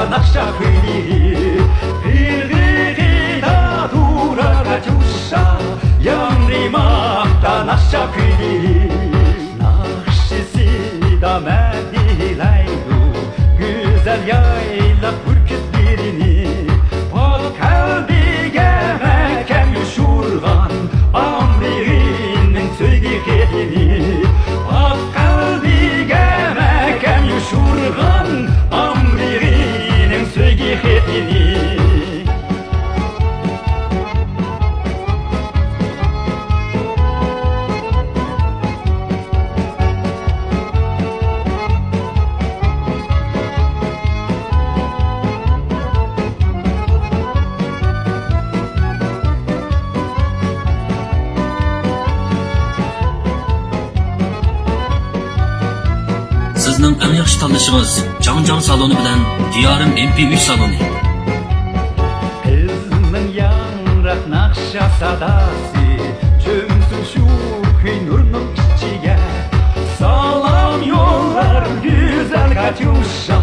наша хвилі, Хвилі та дура Катюша, Ямріма та наша хвилі. Nakşisi da Medine'ydu, güzel yayla ürkütlerini, Pak kalbiga mekem yuşurgan, Amri'nin söylediğini. Pak kalbiga mekem yuşurgan, Amri'nin söylediğini. Sizning eng yaxshi tanlashingiz Changjiang saloni bilan Diyorim MP3 saloni. Kızımın yanrak nakşa sadası, Çömsün şu nurun içine. Salam yollar güzel Katyuşa,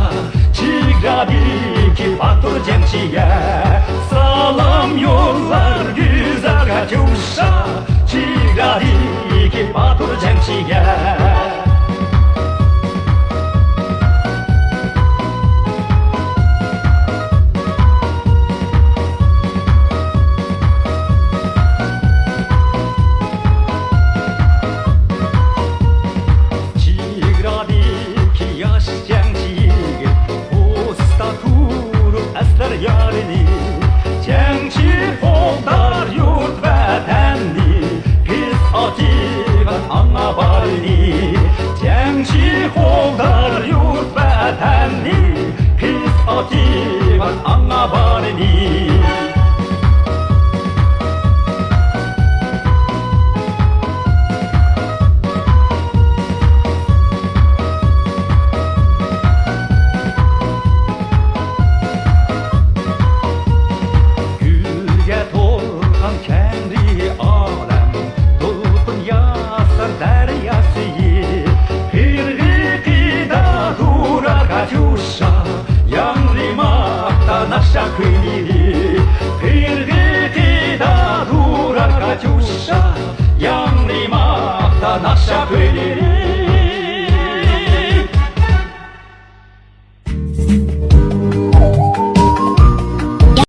Çigradiki Batur Cemçiye. Salam yollar güzel Katyuşa, Çigradiki Batur Cemçiye. Yarini, Cengçi Foldar yurt vatanni, Kız ativan ana barini. Cengçi Foldar yurt vatanni, Kız ativan ana barini. Kendi alem dolpun yasar deryası, Hırgıda durar Katyuşa, Yanrimakta naşa hvili. Hırgıda durar Katyuşa, Yanrimakta naşa hvili.